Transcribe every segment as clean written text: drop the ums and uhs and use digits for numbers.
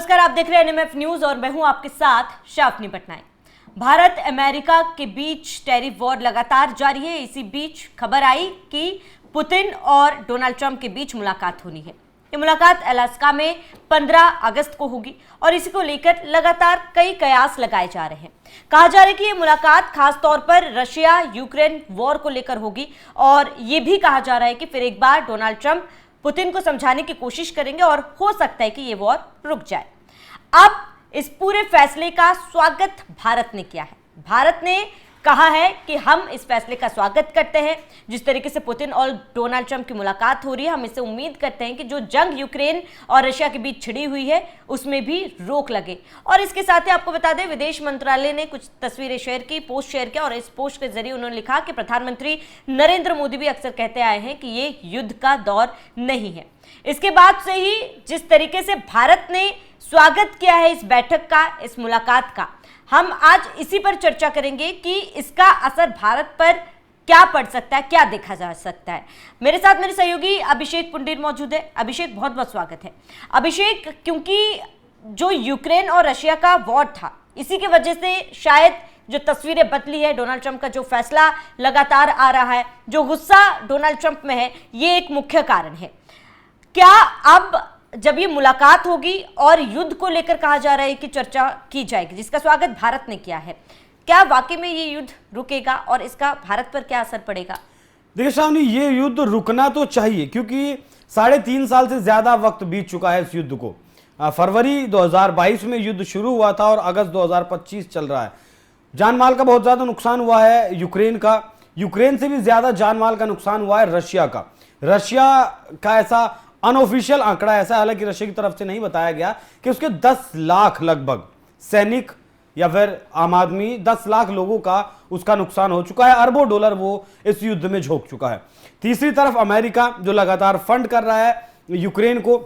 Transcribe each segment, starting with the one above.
नमस्कार, आप देख रहे हैं एनएमएफ न्यूज और मैं हूं आपके साथ शाफनी पटनायक। भारत अमेरिका के बीच टैरिफ वॉर लगातार जारी है। इसी बीच खबर आई कि पुतिन और डोनाल्ड ट्रंप के बीच मुलाकात होनी है। ये मुलाकात अलास्का में 15 अगस्त को होगी और इसी को लेकर लगातार कई कयास लगाए जा रहे हैं। कहा जा रहा है कि ये मुलाकात खास तौर पर रशिया यूक्रेन वॉर को लेकर होगी और ये भी कहा जा रहा है कि फिर एक बार डोनाल्ड ट्रंप पुतिन को समझाने की कोशिश करेंगे और हो सकता है कि ये वॉर रुक जाए। अब इस पूरे फैसले का स्वागत भारत ने किया है। भारत ने कहा है कि हम इस फैसले का स्वागत करते हैं। जिस तरीके से पुतिन और डोनाल्ड ट्रंप की मुलाकात हो रही है, हम इससे उम्मीद करते हैं कि जो जंग यूक्रेन और रशिया के बीच छिड़ी हुई है उसमें भी रोक लगे। और इसके साथ ही आपको बता दें, विदेश मंत्रालय ने कुछ तस्वीरें शेयर की, पोस्ट शेयर किया और इस पोस्ट के जरिए उन्होंने लिखा कि प्रधानमंत्री नरेंद्र मोदी भी अक्सर कहते आए हैं कि ये युद्ध का दौर नहीं है। इसके बाद से ही जिस तरीके से भारत ने स्वागत किया है इस बैठक का, इस मुलाकात का, हम आज इसी पर चर्चा करेंगे कि इसका असर भारत पर क्या पड़ सकता है, क्या देखा जा सकता है। मेरे साथ मेरे सहयोगी अभिषेक पुंडीर मौजूद है। अभिषेक, बहुत बहुत स्वागत है। अभिषेक, क्योंकि जो यूक्रेन और रशिया का वॉर था, इसी की वजह से शायद जो तस्वीरें बदली है, डोनाल्ड ट्रंप का जो फैसला लगातार आ रहा है, जो गुस्सा डोनाल्ड ट्रंप में है, ये एक मुख्य कारण है। क्या अब जब ये मुलाकात होगी और युद्ध को लेकर कहा जा रहा है कि चर्चा की जाएगी, जिसका स्वागत भारत ने किया है, क्या वाकई में ये युद्ध रुकेगा और इसका भारत पर क्या असर पड़ेगा? देखिए शावनी, ये युद्ध रुकना तो चाहिए क्योंकि 3.5 साल से ज्यादा वक्त बीत चुका है इस युद्ध को। फरवरी 2022 में युद्ध शुरू हुआ था और अगस्त 2025 चल रहा है। जान माल का बहुत ज्यादा नुकसान हुआ है यूक्रेन का। यूक्रेन से भी ज्यादा जान माल का नुकसान हुआ है रशिया का। रशिया का ऐसा अनऑफिशियल आंकड़ा ऐसा, हालांकि रशिया की तरफ से नहीं बताया गया, कि उसके 10 लाख लगभग सैनिक या फिर आम आदमी, 10 लाख लोगों का उसका नुकसान हो चुका है। अरबों डॉलर वो इस युद्ध में झोंक चुका है। तीसरी तरफ अमेरिका जो लगातार फंड कर रहा है यूक्रेन को,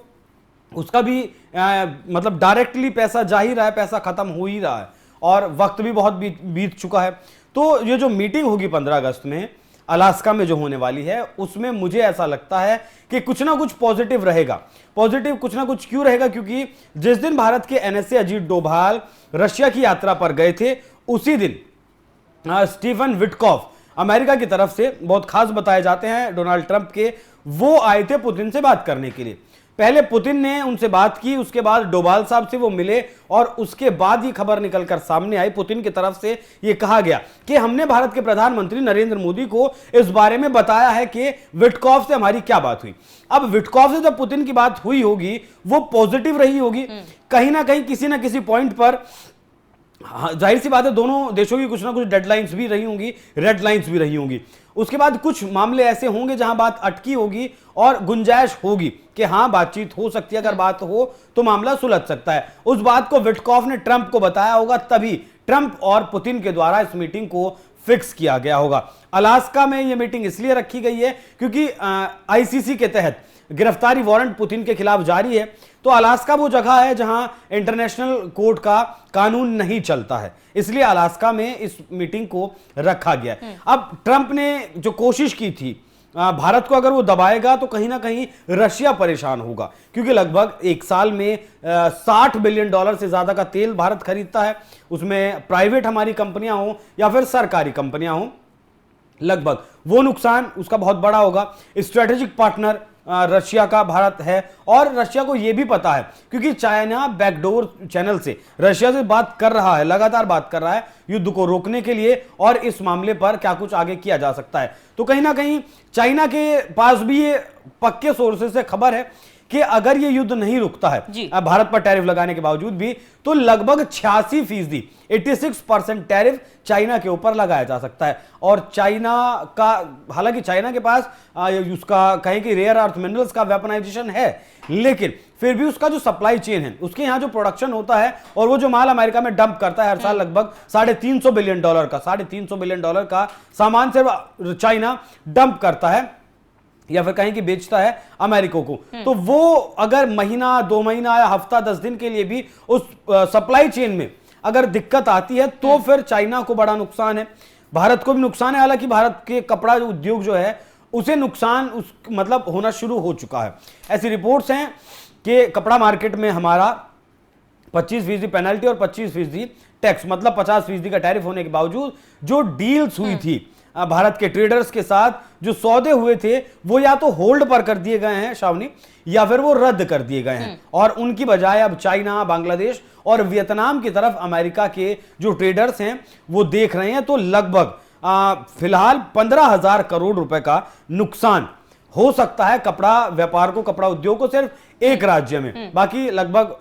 उसका भी मतलब डायरेक्टली पैसा जा ही रहा है, पैसा खत्म हो ही रहा है और वक्त भी बहुत बीत चुका है। तो ये जो मीटिंग होगी 15 अगस्त में अलास्का में जो होने वाली है, उसमें मुझे ऐसा लगता है कि कुछ ना कुछ पॉजिटिव रहेगा। पॉजिटिव कुछ ना कुछ क्यों रहेगा? क्योंकि जिस दिन भारत के एनएसए अजीत डोभाल रशिया की यात्रा पर गए थे, उसी दिन स्टीफन विटकॉफ अमेरिका की तरफ से, बहुत खास बताए जाते हैं डोनाल्ड ट्रंप के, वो आए थे पुतिन से बात करने के लिए। पहले पुतिन ने उनसे बात की, उसके बाद डोभाल साहब से वो मिले और उसके बाद ये खबर निकलकर सामने आई, पुतिन की तरफ से ये कहा गया कि हमने भारत के प्रधानमंत्री नरेंद्र मोदी को इस बारे में बताया है कि विटकॉफ से हमारी क्या बात हुई। अब विटकॉफ से जब पुतिन की बात हुई होगी, वो पॉजिटिव रही होगी कहीं ना कहीं, किसी ना किसी पॉइंट पर। जाहिर सी बात है, दोनों देशों की कुछ ना कुछ डेडलाइंस भी रही होंगी, रेड लाइंस भी रही होंगी। उसके बाद कुछ मामले ऐसे होंगे जहां बात अटकी होगी और गुंजाइश होगी कि हां बातचीत हो सकती है, अगर बात हो तो मामला सुलझ सकता है। उस बात को विटकॉफ ने ट्रंप को बताया होगा, तभी ट्रंप और पुतिन के द्वारा इस मीटिंग को फिक्स किया गया होगा। अलास्का में यह मीटिंग इसलिए रखी गई है क्योंकि आईसीसी के तहत गिरफ्तारी वारंट पुतिन के खिलाफ जारी है। तो अलास्का वो जगह है जहां इंटरनेशनल कोर्ट का कानून नहीं चलता है, इसलिए अलास्का में इस मीटिंग को रखा गया। अब ट्रंप ने जो कोशिश की थी, भारत को अगर वो दबाएगा तो कहीं ना कहीं रशिया परेशान होगा, क्योंकि लगभग एक साल में $60 बिलियन से ज्यादा का तेल भारत खरीदता है। उसमें प्राइवेट हमारी कंपनियां हो या फिर सरकारी कंपनियां हो, लगभग वो नुकसान उसका बहुत बड़ा होगा। स्ट्रेटेजिक पार्टनर रशिया का भारत है और रशिया को यह भी पता है, क्योंकि चाइना बैकडोर चैनल से रशिया से बात कर रहा है, लगातार बात कर रहा है युद्ध को रोकने के लिए और इस मामले पर क्या कुछ आगे किया जा सकता है। तो कहीं ना कहीं चाइना के पास भी ये पक्के सोर्सेस से खबर है कि अगर ये युद्ध नहीं रुकता है भारत पर टैरिफ लगाने के बावजूद भी, तो लगभग 86%, 86% टैरिफ चाइना के ऊपर लगाया जा सकता है। और चाइना का, हालांकि चाइना के पास उसका कहें कि रेयर अर्थ मिनरल्स का वेपनाइजेशन है, लेकिन फिर भी उसका जो सप्लाई चेन है, उसके यहां जो प्रोडक्शन होता है और वो जो माल अमेरिका में डंप करता है हर साल, लगभग $350 बिलियन का सामान सिर्फ चाइना डंप करता है या फिर कहीं की बेचता है अमेरिका को। तो वो अगर महीना, 2 महीना या हफ्ता, 10 दिन के लिए भी उस सप्लाई चेन में अगर दिक्कत आती है, तो फिर चाइना को बड़ा नुकसान है, भारत को भी नुकसान है। हालांकि भारत के कपड़ा उद्योग जो है उसे नुकसान मतलब होना शुरू हो चुका है। ऐसी रिपोर्ट्स हैं कि कपड़ा मार्केट में हमारा 25% पेनल्टी और 25% टैक्स, मतलब 50% का टैरिफ होने के बावजूद जो डील्स हुई थी भारत के ट्रेडर्स के साथ, जो सौदे हुए थे वो या तो होल्ड पर कर दिए गए हैं श्रावणी, या फिर वो रद्द कर दिए गए हैं और उनकी बजाय अब चाइना, बांग्लादेश और वियतनाम की तरफ अमेरिका के जो ट्रेडर्स हैं वो देख रहे हैं। तो लगभग फिलहाल 15,000 करोड़ रुपए का नुकसान हो सकता है कपड़ा व्यापार को, कपड़ा उद्योग को, सिर्फ एक राज्य में। बाकी लगभग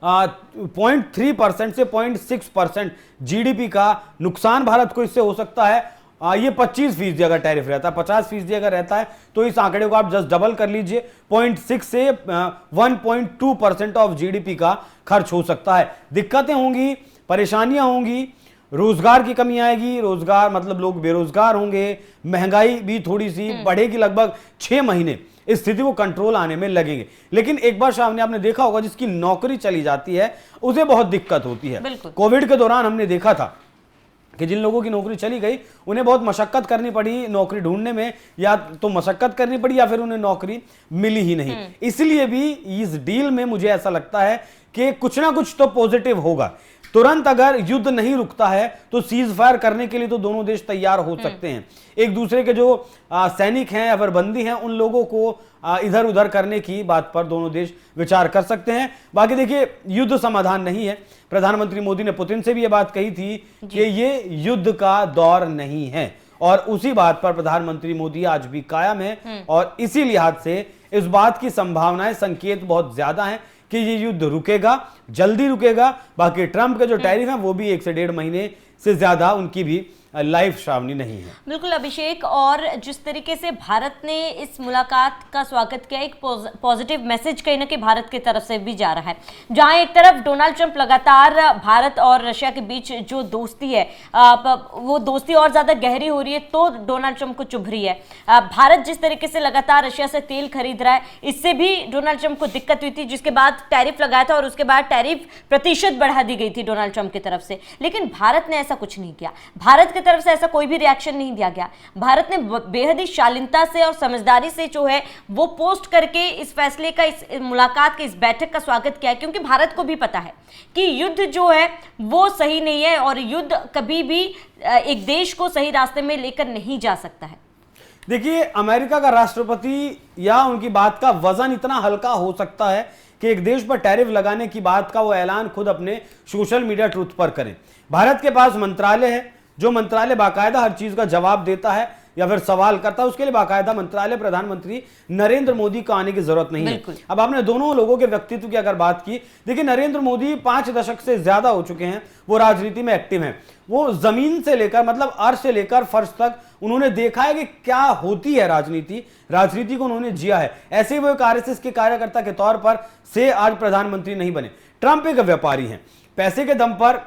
0.3% से 0.6% जीडीपी का नुकसान भारत को इससे हो सकता है। ये 25% अगर टैरिफ रहता है, 50% अगर रहता है तो इस आंकड़े को आप जस्ट डबल कर लीजिए, 0.6 से 1.2% ऑफ जीडीपी का खर्च हो सकता है। दिक्कतें होंगी, परेशानियां होंगी, रोजगार की कमी आएगी, रोजगार मतलब लोग बेरोजगार होंगे, महंगाई भी थोड़ी सी बढ़ेगी, लगभग 6 महीने इस स्थिति को कंट्रोल आने में लगेंगे। लेकिन एक बार सामने आपने देखा होगा, जिसकी नौकरी चली जाती है उसे बहुत दिक्कत होती है। कोविड के दौरान हमने देखा था कि जिन लोगों की नौकरी चली गई उन्हें बहुत मशक्कत करनी पड़ी नौकरी ढूंढने में, या तो मशक्कत करनी पड़ी या फिर उन्हें नौकरी मिली ही नहीं। इसलिए भी इस डील में मुझे ऐसा लगता है कि कुछ ना कुछ तो पॉजिटिव होगा। तुरंत अगर युद्ध नहीं रुकता है तो सीज फायर करने के लिए तो दोनों देश तैयार हो सकते हैं। एक दूसरे के जो सैनिक हैं या फिर बंदी हैं उन लोगों को इधर उधर करने की बात पर दोनों देश विचार कर सकते हैं। बाकी देखिए, युद्ध समाधान नहीं है। प्रधानमंत्री मोदी ने पुतिन से भी ये बात कही थी कि ये युद्ध का दौर नहीं है, और उसी बात पर प्रधानमंत्री मोदी आज भी कायम है। और इसी लिहाज से इस बात की संभावनाएं, संकेत बहुत ज्यादा हैं कि ये युद्ध रुकेगा, जल्दी रुकेगा। बाकी ट्रंप के जो टैरिफ हैं वो भी 1 से 1.5 महीने से ज्यादा उनकी भी लाइफ श्रावणी नहीं है। बिल्कुल अभिषेक, और जिस तरीके से भारत ने इस मुलाकात का स्वागत किया, एक पॉजिटिव मैसेज कहीं ना कहीं भारत की तरफ से भी जा रहा है। जहां एक तरफ डोनाल्ड ट्रंप लगातार भारत और रशिया के बीच जो दोस्ती है वो दोस्ती और ज्यादा गहरी हो रही है, तो डोनाल्ड ट्रंप को चुभ रही है। भारत जिस तरीके से लगातार रशिया से तेल खरीद रहा है, इससे भी डोनाल्ड ट्रंप को दिक्कत हुई थी, जिसके बाद टैरिफ लगाया था और उसके बाद टैरिफ प्रतिशत बढ़ा दी गई थी डोनाल्ड ट्रंप की तरफ से। लेकिन भारत ने ऐसा कुछ नहीं किया, भारत की तरफ से ऐसा कोई भी रिएक्शन नहीं दिया गया। भारत ने बेहद ही शालीनता से और समझदारी से जो है वो पोस्ट करके इस फैसले का, इस मुलाकात के, इस बैठक का स्वागत किया, क्योंकि भारत को भी पता है कि युद्ध जो है वो सही नहीं है और युद्ध कभी भी एक देश को सही रास्ते में लेकर नहीं जा सकता है। देखिए, अमेरिका का राष्ट्रपति या उनकी बात का वजन इतना हल्का हो सकता है कि एक देश पर टैरिफ लगाने की बात का वो ऐलान खुद अपने सोशल मीडिया ट्रूथ पर करें। भारत के पास मंत्रालय है, जो मंत्रालय बाकायदा हर चीज का जवाब देता है या फिर सवाल करता है, उसके लिए बाकायदा मंत्रालय प्रधानमंत्री नरेंद्र मोदी को आने की जरूरत नहीं है। अब आपने दोनों लोगों के व्यक्तित्व की अगर बात की, देखिए नरेंद्र मोदी 5 दशक से ज्यादा हो चुके हैं, वो राजनीति में एक्टिव हैं। वो जमीन से लेकर, मतलब अर्श से लेकर फर्श तक उन्होंने देखा है कि क्या होती है राजनीति को उन्होंने जिया है। ऐसे ही वो एक आरएसएस के कार्यकर्ता के तौर पर से आज प्रधानमंत्री नहीं बने। ट्रंप एक व्यापारी हैं, पैसे के दम पर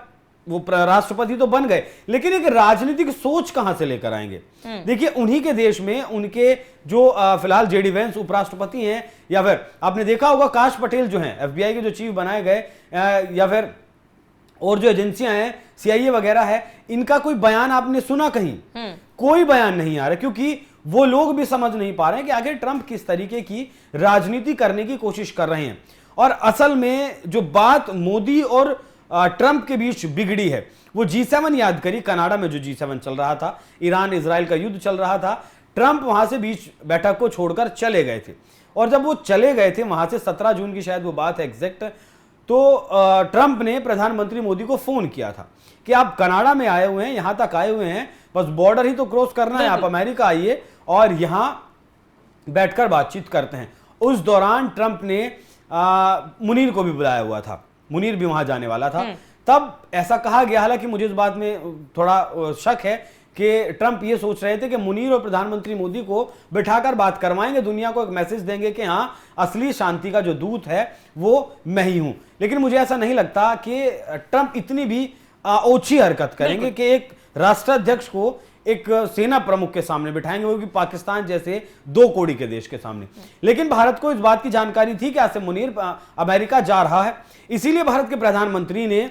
वो राष्ट्रपति तो बन गए, लेकिन एक राजनीतिक सोच कहां से लेकर आएंगे? देखिए, उन्हीं के देश में उनके जो फिलहाल जेडी वेंस उपराष्ट्रपति हैं, या फिर आपने देखा होगा काश पटेल जो हैं एफबीआई के जो चीफ बनाए गए, या फिर और जो एजेंसियां हैं सीआईए वगैरह है, इनका कोई बयान आपने सुना कहीं? कोई बयान नहीं आ रहा, क्योंकि वो लोग भी समझ नहीं पा रहे हैं कि आगे ट्रंप किस तरीके की राजनीति करने की कोशिश कर रहे हैं। और असल में जो बात मोदी और ट्रंप के बीच बिगड़ी है वो G7 याद करी, कनाडा में जो G7 चल रहा था, ईरान इजराइल का युद्ध चल रहा था, ट्रंप वहां से बीच बैठक को छोड़कर चले गए थे। और जब वो चले गए थे वहां से, 17 जून की शायद वो बात है एग्जैक्ट, तो ट्रंप ने प्रधानमंत्री मोदी को फोन किया था कि आप कनाडा में आए हुए हैं, यहां तक आए हुए हैं, बस बॉर्डर ही तो क्रॉस करना है, आप अमेरिका आइए और यहां बैठकर बातचीत करते हैं। उस दौरान ट्रंप ने मुनीर को भी बुलाया हुआ था, मुनीर भी वहां जाने वाला था। तब ऐसा कहा गया, हालांकि मुझे इस बात में थोड़ा शक है कि ट्रंप ये सोच रहे थे कि मुनीर और प्रधानमंत्री मोदी को बिठाकर बात करवाएंगे, दुनिया को एक मैसेज देंगे कि हाँ, असली शांति का जो दूत है वो मैं ही हूं। लेकिन मुझे ऐसा नहीं लगता कि ट्रंप इतनी भी ओछी हरकत करेंगे कि एक राष्ट्राध्यक्ष को एक सेना प्रमुख के सामने बिठाएंगे, वो भी पाकिस्तान जैसे 2 कोड़ी के देश के सामने। लेकिन भारत को इस बात की जानकारी थी कि आसिम मुनीर अमेरिका जा रहा है, इसीलिए भारत के प्रधानमंत्री ने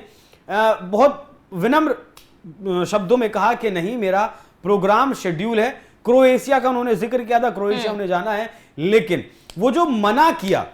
बहुत विनम्र शब्दों में कहा कि नहीं, मेरा प्रोग्राम शेड्यूल है। क्रोएशिया का उन्होंने जिक्र किया था, क्रोएशिया उन्हें जाना है, लेकिन वो जो मना किया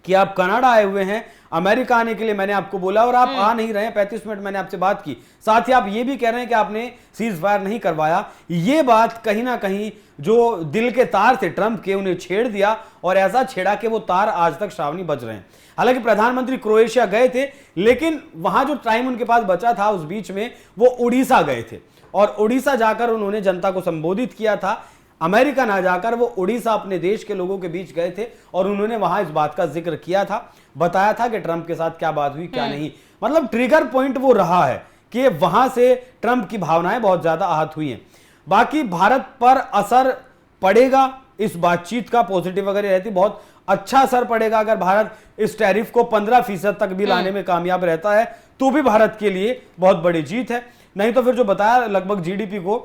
कि आप कनाडा आए हुए हैं, अमेरिका आने के लिए मैंने आपको बोला और आप आ नहीं रहे हैं। 35 मिनट मैंने आपसे बात की, साथ ही आप ये भी कह रहे हैं कि आपने सीज फायर नहीं करवाया। ये बात कहीं ना कहीं जो दिल के तार थे ट्रंप के, उन्हें छेड़ दिया और ऐसा छेड़ा कि वो तार आज तक श्रावणी बज रहे हैं। हालांकि प्रधानमंत्री क्रोएशिया गए थे, लेकिन वहां जो टाइम उनके पास बचा था उस बीच में वो उड़ीसा गए थे और उड़ीसा जाकर उन्होंने जनता को संबोधित किया था। अमेरिका ना जाकर वो उड़ीसा अपने देश के लोगों के बीच गए थे और उन्होंने वहां इस बात का जिक्र किया था, बताया था कि ट्रंप के साथ क्या बात हुई क्या नहीं। मतलब ट्रिगर पॉइंट वो रहा है कि वहां से ट्रंप की भावनाएं बहुत ज्यादा आहत हुई हैं। बाकी भारत पर असर पड़ेगा इस बातचीत का, पॉजिटिव अगर रहती बहुत अच्छा असर पड़ेगा। अगर भारत इस टैरिफ को 15% तक भी लाने में कामयाब रहता है तो भी भारत के लिए बहुत बड़ी जीत है। नहीं तो फिर जो बताया लगभग जीडीपी को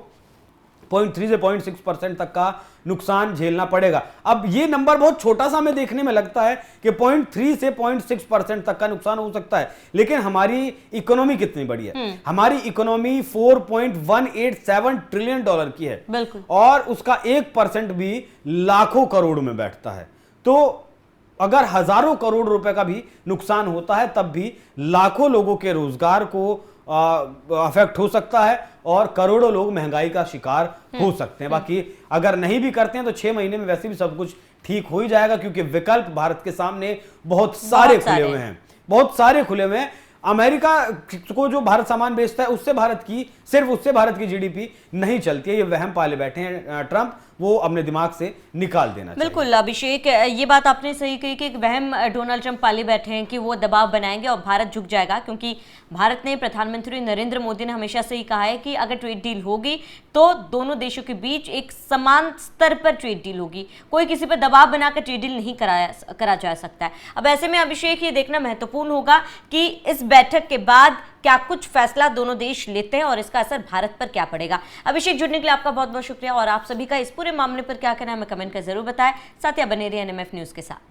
0.3 से 0.6% तक का नुकसान झेलना पड़ेगा। अब ये नंबर बहुत छोटा सा हमें देखने में लगता है कि 0.3 से 0.6% तक का नुकसान हो सकता है, लेकिन हमारी इकोनॉमी कितनी बड़ी है। हमारी इकोनॉमी $4.187 ट्रिलियन की है, बिल्कुल, और उसका 1% भी लाखों करोड़ में बैठता है। तो अगर हजारों करोड़ रुपए का भी नुकसान होता है तब भी लाखों लोगों के रोजगार को अफेक्ट हो सकता है और करोड़ों लोग महंगाई का शिकार हो सकते हैं। बाकी अगर नहीं भी करते हैं तो 6 महीने में वैसे भी सब कुछ ठीक हो ही जाएगा, क्योंकि विकल्प भारत के सामने बहुत सारे खुले हुए हैं, बहुत सारे खुले हुए हैं। अमेरिका को जो भारत सामान बेचता है उससे भारत की जीडीपी नहीं चलती है। ये वहम पाले बैठे हैं ट्रंप, वो अपने दिमाग से निकाल देना चाहिए। बिल्कुल अभिषेक, ये बात आपने सही कही कि एक वहम डोनाल्ड ट्रंप पाले बैठे हैं कि वो दबाव बनाएंगे और भारत झुक जाएगा, क्योंकि भारत ने, प्रधानमंत्री नरेंद्र मोदी ने हमेशा से ही कहा है कि अगर ट्रेड डील होगी तो दोनों देशों के बीच एक समान स्तर पर ट्रेड डील होगी, कोई किसी पर दबाव बनाकर ट्रेड डील नहीं करा जा सकता है। अब ऐसे में अभिषेक ये देखना महत्वपूर्ण होगा कि इस बैठक के बाद क्या कुछ फैसला दोनों देश लेते हैं और इसका असर भारत पर क्या पड़ेगा। अभिषेक, जुड़ने के लिए आपका बहुत बहुत शुक्रिया और आप सभी का इस पूरे मामले पर क्या कहना है हमें कमेंट कर जरूर बताएं। साथ ही बने रहिए एनएमएफ न्यूज के साथ।